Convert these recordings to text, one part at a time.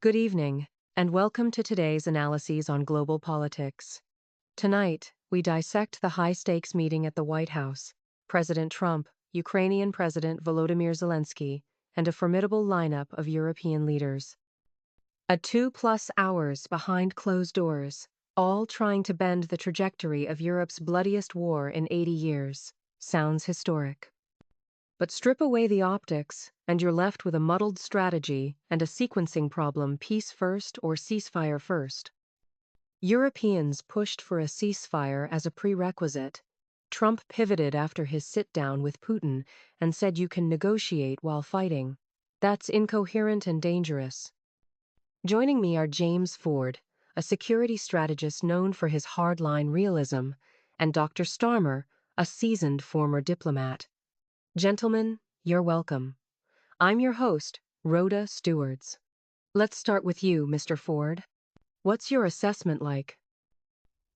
Good evening, and welcome to today's analyses on global politics. Tonight, we dissect the high-stakes meeting at the White House, President Trump, Ukrainian President Volodymyr Zelensky, and a formidable lineup of European leaders. A 2+ hours behind closed doors, all trying to bend the trajectory of Europe's bloodiest war in 80 years. Sounds historic. But strip away the optics, and you're left with a muddled strategy and a sequencing problem: peace first or ceasefire first. Europeans pushed for a ceasefire as a prerequisite. Trump pivoted after his sit-down with Putin and said you can negotiate while fighting. That's incoherent and dangerous. Joining me are James Ford, a security strategist known for his hardline realism, and Dr. Starmer, a seasoned former diplomat. Gentlemen, you're welcome. I'm your host, Rhoda Stewards. Let's start with you, Mr. Ford. What's your assessment like?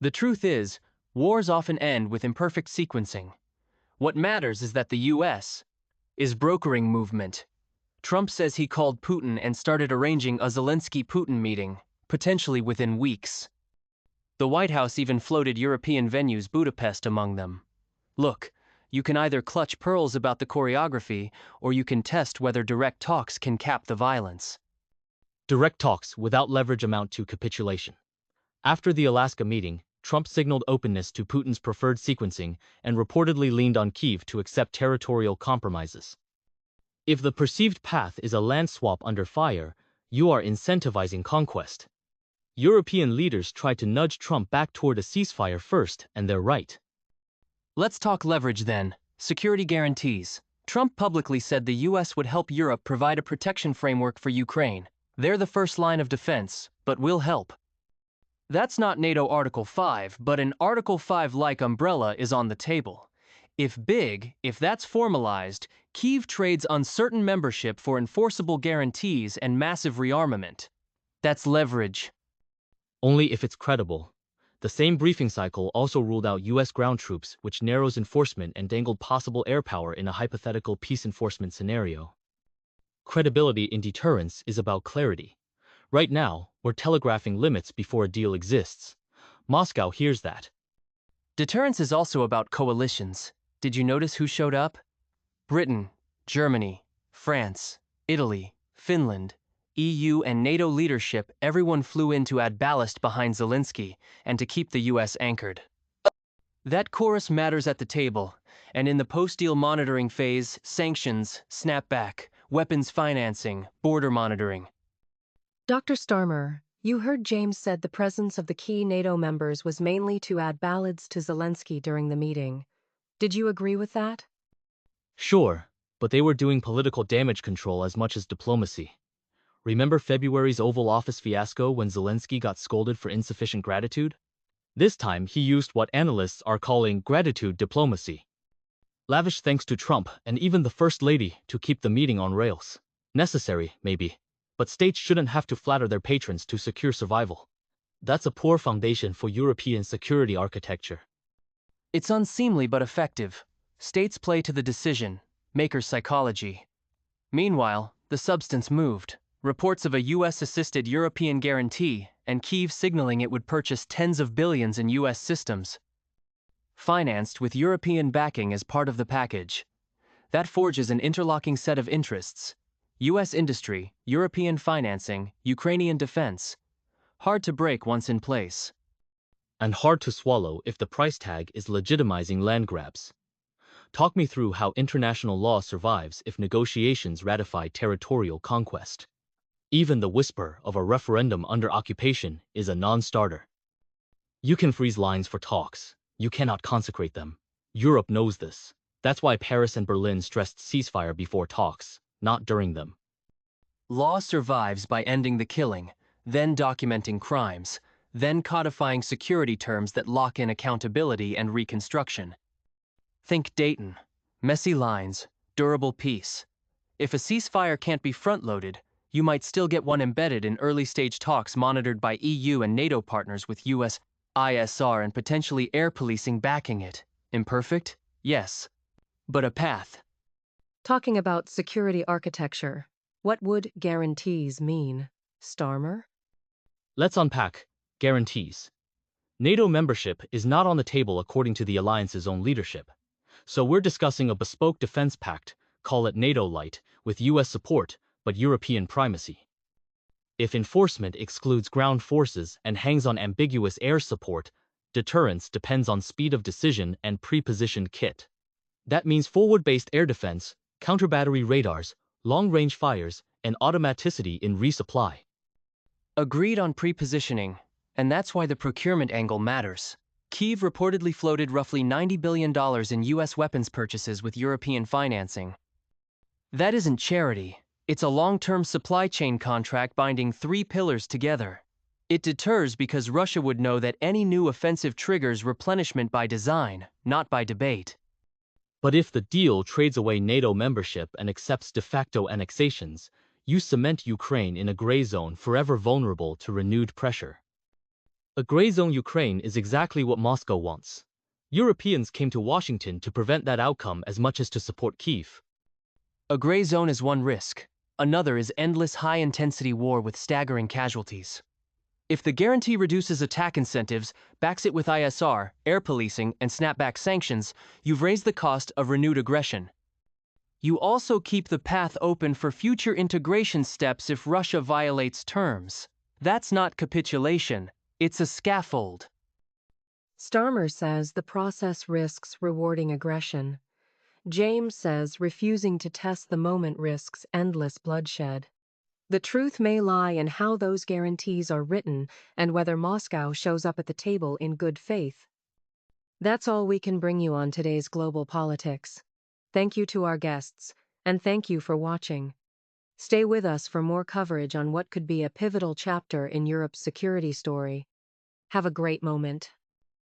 The truth is, wars often end with imperfect sequencing. What matters is that the U.S. is brokering movement. Trump says he called Putin and started arranging a Zelensky-Putin meeting, potentially within weeks. The White House even floated European venues, Budapest among them. Look, you can either clutch pearls about the choreography, or you can test whether direct talks can cap the violence. Direct talks without leverage amount to capitulation. After the Alaska meeting, Trump signaled openness to Putin's preferred sequencing and reportedly leaned on Kyiv to accept territorial compromises. If the perceived path is a land swap under fire, you are incentivizing conquest. European leaders tried to nudge Trump back toward a ceasefire first, and they're right. Let's talk leverage then. Security guarantees. Trump publicly said the U.S. would help Europe provide a protection framework for Ukraine. They're the first line of defense, but we'll help. That's not NATO Article 5, but an Article 5-like umbrella is on the table. If that's formalized, Kyiv trades uncertain membership for enforceable guarantees and massive rearmament. That's leverage. Only if it's credible. The same briefing cycle also ruled out U.S. ground troops, which narrows enforcement and dangled possible air power in a hypothetical peace enforcement scenario. Credibility in deterrence is about clarity. Right now, we're telegraphing limits before a deal exists. Moscow hears that. Deterrence is also about coalitions. Did you notice who showed up? Britain, Germany, France, Italy, Finland, EU and NATO leadership. Everyone flew in to add ballast behind Zelensky and to keep the US anchored. That chorus matters at the table, and in the post-deal monitoring phase, sanctions, snapback, weapons financing, border monitoring. Dr. Starmer, you heard James said the presence of the key NATO members was mainly to add ballads to Zelensky during the meeting. Did you agree with that? Sure, but they were doing political damage control as much as diplomacy. Remember February's Oval Office fiasco when Zelensky got scolded for insufficient gratitude? This time he used what analysts are calling gratitude diplomacy. Lavish thanks to Trump and even the First Lady to keep the meeting on rails. Necessary, maybe, but states shouldn't have to flatter their patrons to secure survival. That's a poor foundation for European security architecture. It's unseemly but effective. States play to the decision maker's psychology. Meanwhile, the substance moved. Reports of a US-assisted European guarantee, and Kyiv signaling it would purchase tens of billions in US systems, financed with European backing as part of the package. That forges an interlocking set of interests: US industry, European financing, Ukrainian defense. Hard to break once in place. And hard to swallow if the price tag is legitimizing land grabs. Talk me through how international law survives if negotiations ratify territorial conquest. Even the whisper of a referendum under occupation is a non-starter. You can freeze lines for talks. You cannot consecrate them. Europe knows this. That's why Paris and Berlin stressed ceasefire before talks, not during them. Law survives by ending the killing, then documenting crimes, then codifying security terms that lock in accountability and reconstruction. Think Dayton. Messy lines, durable peace. If a ceasefire can't be front-loaded, you might still get one embedded in early-stage talks monitored by EU and NATO partners with US ISR and potentially air policing backing it. Imperfect? Yes. But a path. Talking about security architecture, what would guarantees mean? Starmer? Let's unpack guarantees. NATO membership is not on the table according to the alliance's own leadership. So we're discussing a bespoke defense pact, call it NATO Light, with US support, but European primacy. If enforcement excludes ground forces and hangs on ambiguous air support, deterrence depends on speed of decision and pre-positioned kit. That means forward-based air defense, counter-battery radars, long-range fires, and automaticity in resupply. Agreed on pre-positioning, and that's why the procurement angle matters. Kyiv reportedly floated roughly $90 billion in US weapons purchases with European financing. That isn't charity. It's a long-term supply chain contract binding three pillars together. It deters because Russia would know that any new offensive triggers replenishment by design, not by debate. But if the deal trades away NATO membership and accepts de facto annexations, you cement Ukraine in a gray zone forever vulnerable to renewed pressure. A gray zone Ukraine is exactly what Moscow wants. Europeans came to Washington to prevent that outcome as much as to support Kyiv. A gray zone is one risk. Another is endless high-intensity war with staggering casualties. If the guarantee reduces attack incentives, backs it with ISR, air policing, and snapback sanctions, you've raised the cost of renewed aggression. You also keep the path open for future integration steps if Russia violates terms. That's not capitulation, it's a scaffold. Starmer says the process risks rewarding aggression. James says refusing to test the moment risks endless bloodshed. The truth may lie in how those guarantees are written and whether Moscow shows up at the table in good faith. That's all we can bring you on today's Global Politics. Thank you to our guests, and thank you for watching. Stay with us for more coverage on what could be a pivotal chapter in Europe's security story. Have a great moment.